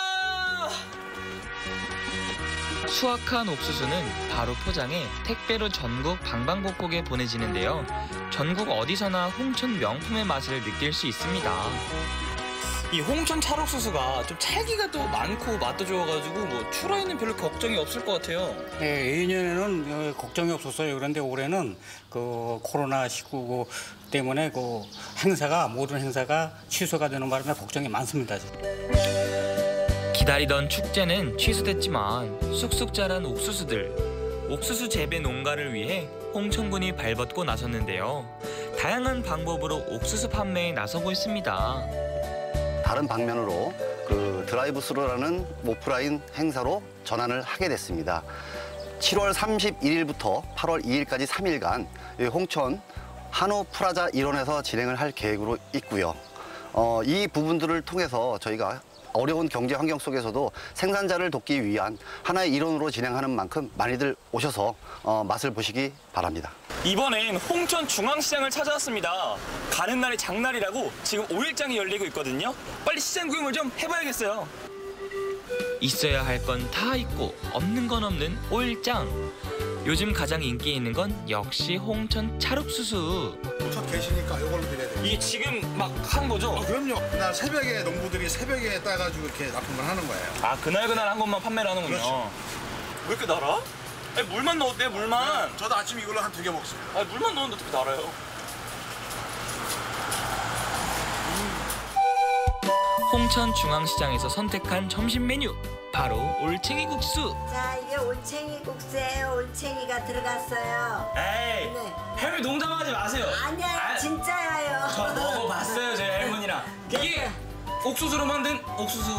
수확한 옥수수는 바로 포장해 택배로 전국 방방곡곡에 보내지는데요. 전국 어디서나 홍천 명품의 맛을 느낄 수 있습니다. 이 홍천 찰옥수수가 좀 찰기가 또 많고 맛도 좋아가지고 뭐 출하에는 별로 걱정이 없을 것 같아요. 네, 예년에는 걱정이 없었어요. 그런데 올해는 그 코로나19 때문에 그 모든 행사가 취소가 되는 바람에 걱정이 많습니다. 기다리던 축제는 취소됐지만 쑥쑥 자란 옥수수들. 옥수수 재배 농가를 위해 홍천군이 발벗고 나섰는데요. 다양한 방법으로 옥수수 판매에 나서고 있습니다. 다른 방면으로 그 드라이브 스루라는 오프라인 행사로 전환을 하게 됐습니다. 7월 31일부터 8월 2일까지 3일간 홍천 한우 프라자 일원에서 진행을 할 계획으로 있고요. 이 부분들을 통해서 저희가 어려운 경제 환경 속에서도 생산자를 돕기 위한 하나의 일원으로 진행하는 만큼 많이들 오셔서 맛을 보시기 바랍니다. 이번엔 홍천 중앙시장을 찾아왔습니다. 가는 날이 장날이라고 지금 5일장이 열리고 있거든요. 빨리 시장 구경을 좀 해봐야겠어요. 있어야 할 건 다 있고 없는 건 없는 올장. 요즘 가장 인기 있는 건 역시 홍천 찰옥수수. 첫 계시니까 이걸로 드려야 돼요. 이게 지금 막 한 거죠? 그럼요. 그날 새벽에 농부들이 새벽에 따가지고 이렇게 납품을 하는 거예요. 아, 그날 한 것만 판매를 하는군요. 그렇죠. 왜 이렇게 달아? 아니, 물만 넣었대요, 물만. 네, 저도 아침에 이걸로 한 2개 먹습니다. 아니, 물만 넣었는데 어떻게 달아요? 홍천중앙시장에서 선택한 점심 메뉴, 바로 올챙이 국수. 자, 이게 올챙이 국수예요. 올챙이가 들어갔어요. 에이, 네. 할머니 농담하지 마세요. 아니야, 진짜예요. 저 먹어봤어요, 저희 할머니랑. 이게 옥수수로 만든 옥수수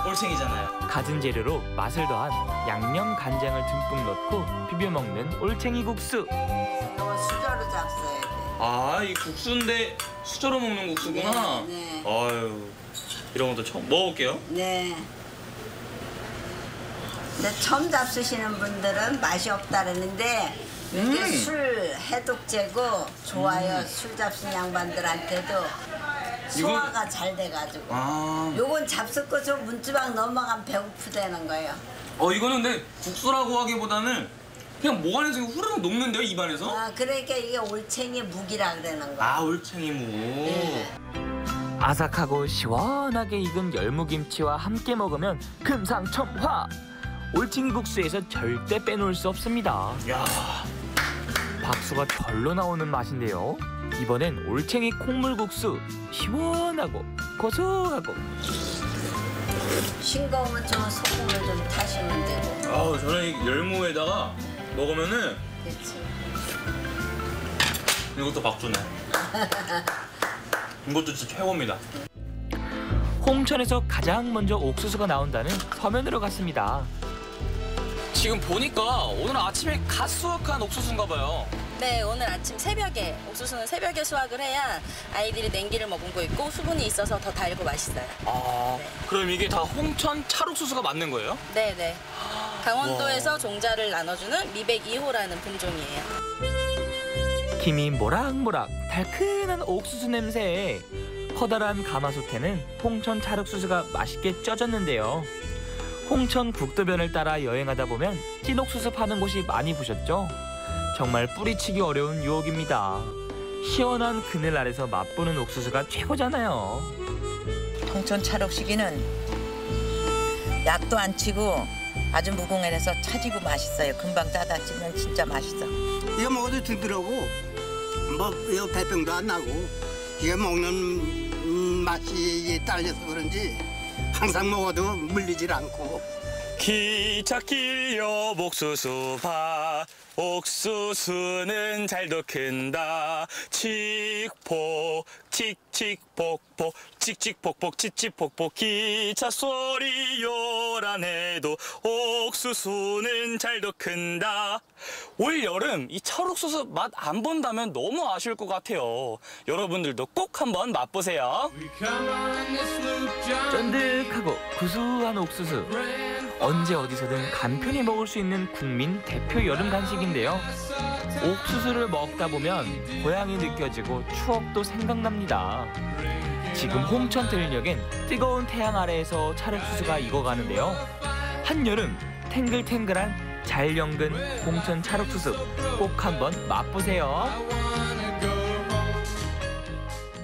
올챙이잖아요. 갖은 재료로 맛을 더한 양념 간장을 듬뿍 넣고 비벼 먹는 올챙이 국수. 이거 수저로 잡숴야 돼. 아, 이 국수인데 수저로 먹는 국수구나. 네. 아유, 이런 것도 처음 먹어볼게요. 네. 근데 처음 잡수시는 분들은 맛이 없다 그러는데 이게 술 해독제고 좋아요. 술 잡순 양반들한테도 소화가 잘 돼가지고. 요건 잡숫고 좀 문지방 넘어가면 배고프다는 거예요. 이거는 근데 국수라고 하기보다는 그냥 목 안에서 후루룩 녹는데요, 입안에서? 아, 그러니까 이게 올챙이 묵이라 그러는 거야. 아, 올챙이 묵. 네. 아삭하고 시원하게 익은 열무김치와 함께 먹으면 금상첨화. 올챙이 국수에서 절대 빼놓을 수 없습니다. 야, 박수가 절로 나오는 맛인데요. 이번엔 올챙이 콩물국수. 시원하고 고소하고. 싱거우면 좀 소금을 좀 타시면 되고. 아우, 저는 이 열무에다가 먹으면은 그렇지. 이것도 박수네. 이것도 진짜 최고입니다. 홍천에서 가장 먼저 옥수수가 나온다는 서면으로 갔습니다. 지금 보니까 오늘 아침에 갓 수확한 옥수수인가 봐요. 네, 오늘 아침 새벽에 옥수수는 새벽에 수확을 해야 아이들이 냉기를 머금고 있고 수분이 있어서 더 달고 맛있어요. 아, 네. 그럼 이게 다 홍천 찰옥수수가 맞는 거예요? 네, 네. 강원도에서 종자를 나눠주는 미백 2호라는 품종이에요. 김이 모락모락 달큰한 옥수수 냄새에 커다란 가마솥에는 홍천 찰옥수수가 맛있게 쪄졌는데요. 홍천 국도변을 따라 여행하다 보면 찐옥수수 파는 곳이 많이 보셨죠? 정말 뿌리치기 어려운 유혹입니다. 시원한 그늘 아래서 맛보는 옥수수가 최고잖아요. 홍천 찰옥시기는 약도 안 치고 아주 무공해서 차지고 맛있어요. 금방 따다 찌면 진짜 맛있어. 이거 먹어도 든든하고 뭐 이거 배병도 안 나고 이거 먹는 맛이 딸려서 그런지 항상 먹어도 물리질 않고. 기차 길려 옥수수 밭 옥수수는 잘도 큰다. 칙폭 칙칙폭폭 칙칙폭폭 칙칙폭폭 기차 소리 요란해도 옥수수는 잘도 큰다. 올 여름 이 찰옥수수 맛 안 본다면 너무 아쉬울 것 같아요. 여러분들도 꼭 한번 맛보세요. 쫀득하고 구수한 옥수수. 언제 어디서든 간편히 먹을 수 있는 국민 대표 여름 간식인데요. 옥수수를 먹다 보면 고향이 느껴지고 추억도 생각납니다. 지금 홍천 들녘엔 뜨거운 태양 아래에서 찰옥수수가 익어가는데요. 한여름 탱글탱글한 잘 연근 홍천 찰옥수수 꼭 한번 맛보세요.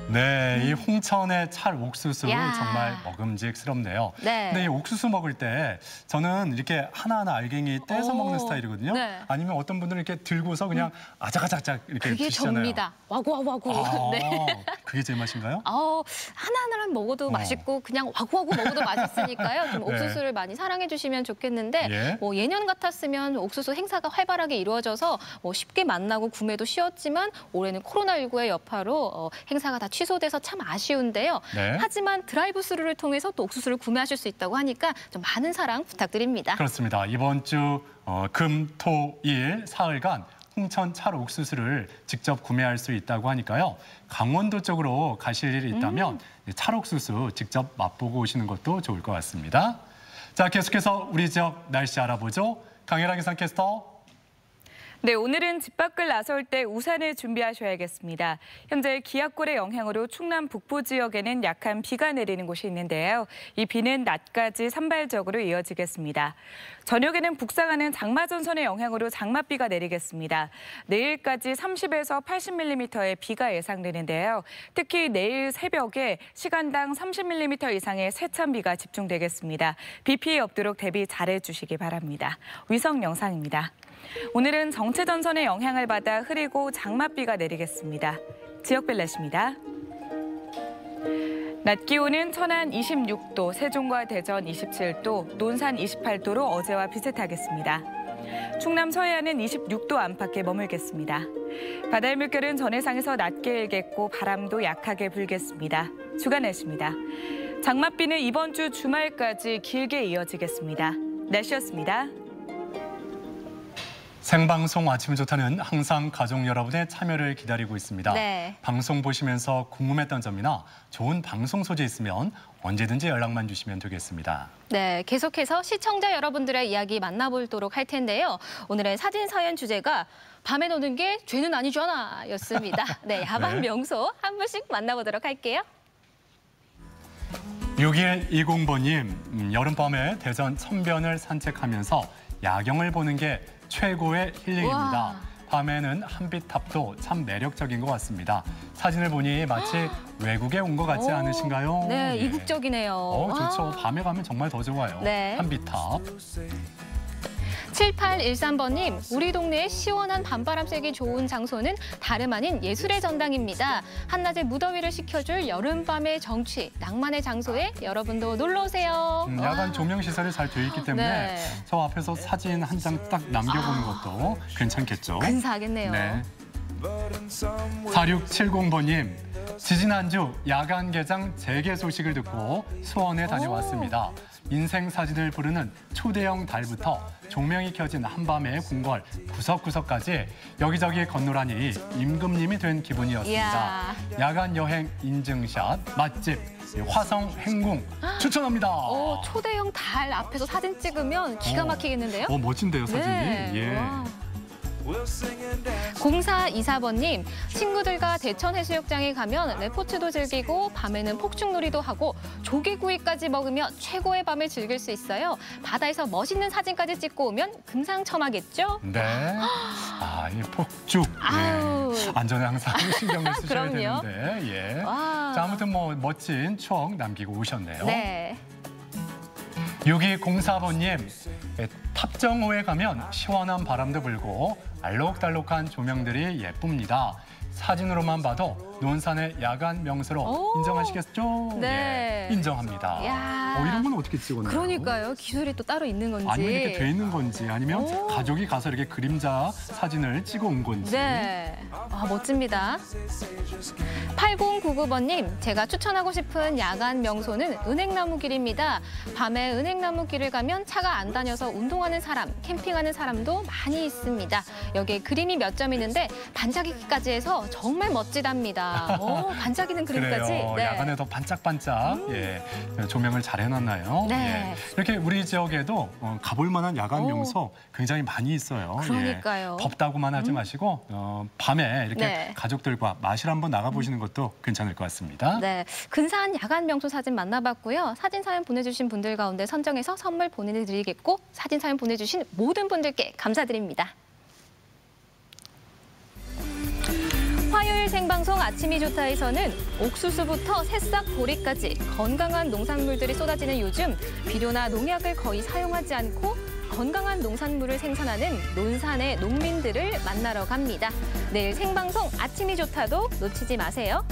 네, 이 홍천의 찰옥수수 야. 정말 먹음직스럽네요. 네. 근데 이 옥수수 먹을 때 저는 이렇게 하나하나 알갱이 떼서 먹는 스타일이거든요. 네. 아니면 어떤 분들은 이렇게 들고서 그냥 아작아작작 이렇게 그게 드시잖아요. 접니다. 와구와구. 아, 네. 그게 제일 맛인가요? 하나하나 먹어도 맛있고 그냥 와구와구 먹어도 맛있으니까요. 좀 네. 옥수수를 많이 사랑해 주시면 좋겠는데 예. 뭐 예년 같았으면 옥수수 행사가 활발하게 이루어져서 뭐 쉽게 만나고 구매도 쉬웠지만 올해는 코로나19의 여파로 행사가 다 취소돼서 참 아쉬운데요. 네. 하지만 드라이브 스루를 통해서 또 옥수수를 구매하실 수 있다고 하니까 좀 많은 사랑 부탁드립니다. 그렇습니다. 이번 주 금, 토, 일, 사흘간 홍천 찰옥수수를 직접 구매할 수 있다고 하니까요. 강원도 쪽으로 가실 일이 있다면 찰옥수수 직접 맛보고 오시는 것도 좋을 것 같습니다. 자, 계속해서 우리 지역 날씨 알아보죠. 강혜랑 기상캐스터. 네, 오늘은 집 밖을 나설 때 우산을 준비하셔야겠습니다. 현재 기압골의 영향으로 충남 북부 지역에는 약한 비가 내리는 곳이 있는데요. 이 비는 낮까지 산발적으로 이어지겠습니다. 저녁에는 북상하는 장마전선의 영향으로 장맛비가 내리겠습니다. 내일까지 30에서 80mm의 비가 예상되는데요. 특히 내일 새벽에 시간당 30mm 이상의 세찬 비가 집중되겠습니다. 비 피해 없도록 대비 잘해주시기 바랍니다. 위성 영상입니다. 오늘은 정체전선의 영향을 받아 흐리고 장맛비가 내리겠습니다. 지역별 날씨입니다. 낮 기온은 천안 26도, 세종과 대전 27도, 논산 28도로 어제와 비슷하겠습니다. 충남 서해안은 26도 안팎에 머물겠습니다. 바다의 물결은 전해상에서 낮게 일겠고 바람도 약하게 불겠습니다. 주간 날씨입니다. 장맛비는 이번 주 주말까지 길게 이어지겠습니다. 날씨였습니다. 생방송 아침 좋다는 항상 가족 여러분의 참여를 기다리고 있습니다. 네. 방송 보시면서 궁금했던 점이나 좋은 방송 소재 있으면 언제든지 연락만 주시면 되겠습니다. 네, 계속해서 시청자 여러분들의 이야기 만나보도록 할 텐데요. 오늘의 사진 사연 주제가 밤에 노는 게 죄는 아니잖아 였습니다. 네, 야방 명소 한 분씩 만나보도록 할게요. 6120번님, 여름밤에 대전 천변을 산책하면서 야경을 보는 게 최고의 힐링입니다. 우와. 밤에는 한빛탑도 참 매력적인 것 같습니다. 사진을 보니 마치 외국에 온 것 같지 않으신가요? 네, 예. 이국적이네요. 좋죠. 밤에 가면 정말 더 좋아요. 네. 한빛탑. 7813번님, 우리 동네에 시원한 밤바람 쐬기 좋은 장소는 다름 아닌 예술의 전당입니다. 한낮에 무더위를 식혀줄 여름밤의 정취, 낭만의 장소에 여러분도 놀러 오세요. 야간 조명 시설이 잘 되어 있기 때문에 네. 저 앞에서 사진 한 장 딱 남겨보는 것도 괜찮겠죠. 근사하겠네요. 네. 4670번님, 지지난주 야간 개장 재개 소식을 듣고 수원에 다녀왔습니다. 인생 사진을 부르는 초대형 달부터 조명이 켜진 한밤의 궁궐 구석구석까지 여기저기 건너라니 임금님이 된 기분이었습니다. 이야. 야간 여행 인증샷, 맛집, 화성 행궁 추천합니다. 초대형 달 앞에서 사진 찍으면 기가 막히겠는데요? 멋진데요, 사진이. 네. 예. 와. 0424번님, 친구들과 대천 해수욕장에 가면 레포츠도 즐기고 밤에는 폭죽놀이도 하고 조개구이까지 먹으며 최고의 밤을 즐길 수 있어요. 바다에서 멋있는 사진까지 찍고 오면 금상첨화겠죠? 네. 이 폭죽. 아우. 예. 안전에 항상 신경을 쓰셔야 그럼요. 되는데. 예. 와. 자, 아무튼 멋진 추억 남기고 오셨네요. 네. 6204번님, 탑정호에 가면 시원한 바람도 불고 알록달록한 조명들이 예쁩니다. 사진으로만 봐도 논산의 야간 명소로 인정하시겠죠? 네. 예, 인정합니다. 야. 이런 건 어떻게 찍었나요? 그러니까요. 기술이 또 따로 있는 건지. 아니면 이렇게 돼 있는 건지 아니면 가족이 가서 이렇게 그림자 사진을 찍어 온 건지. 네. 멋집니다. 8099번님, 제가 추천하고 싶은 야간 명소는 은행나무길입니다. 밤에 은행나무길을 가면 차가 안 다녀서 운동하는 사람, 캠핑하는 사람도 많이 있습니다. 여기에 그림이 몇 점 있는데 반짝이기까지 해서 정말 멋지답니다. 반짝이는 그림까지. 그래요. 네. 야간에 더 반짝반짝 조명을 잘 해놨나요? 네. 예. 이렇게 우리 지역에도 가볼 만한 야간 명소 굉장히 많이 있어요. 그러니까요. 덥다고만 하지 마시고 밤에 이렇게 네. 가족들과 마실 한번 나가보시는 것도 괜찮을 것 같습니다. 네, 근사한 야간 명소 사진 만나봤고요. 사진 사연 보내주신 분들 가운데 선정해서 선물 보내드리겠고 사진 사연 보내주신 모든 분들께 감사드립니다. 화요일 생방송 아침이 좋다에서는 옥수수부터 새싹 보리까지 건강한 농산물들이 쏟아지는 요즘 비료나 농약을 거의 사용하지 않고 건강한 농산물을 생산하는 논산의 농민들을 만나러 갑니다. 내일 생방송 아침이 좋다도 놓치지 마세요.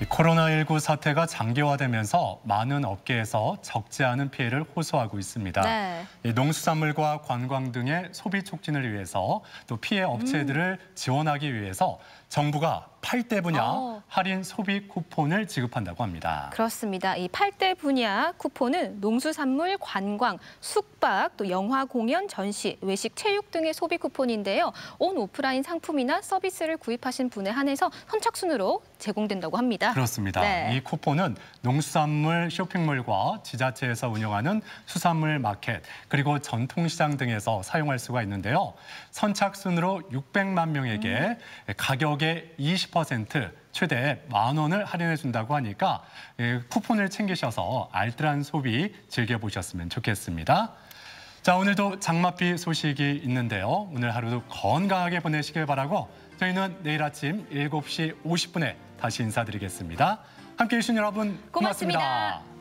코로나19 사태가 장기화되면서 많은 업계에서 적지 않은 피해를 호소하고 있습니다. 네. 농수산물과 관광 등의 소비 촉진을 위해서 또 피해 업체들을 지원하기 위해서 정부가 8대 분야 할인 소비 쿠폰을 지급한다고 합니다. 그렇습니다. 이 8대 분야 쿠폰은 농수산물, 관광, 숙박, 또 영화, 공연, 전시, 외식, 체육 등의 소비 쿠폰인데요. 온 오프라인 상품이나 서비스를 구입하신 분에 한해서 선착순으로 제공된다고 합니다. 그렇습니다. 네. 이 쿠폰은 농수산물 쇼핑몰과 지자체에서 운영하는 수산물 마켓, 그리고 전통시장 등에서 사용할 수가 있는데요. 선착순으로 600만 명에게 가격의 20% 최대 10,000원을 할인해 준다고 하니까 쿠폰을 챙기셔서 알뜰한 소비 즐겨보셨으면 좋겠습니다. 자, 오늘도 장맛비 소식이 있는데요. 오늘 하루도 건강하게 보내시길 바라고 저희는 내일 아침 7시 50분에 다시 인사드리겠습니다. 함께해 주신 여러분 고맙습니다.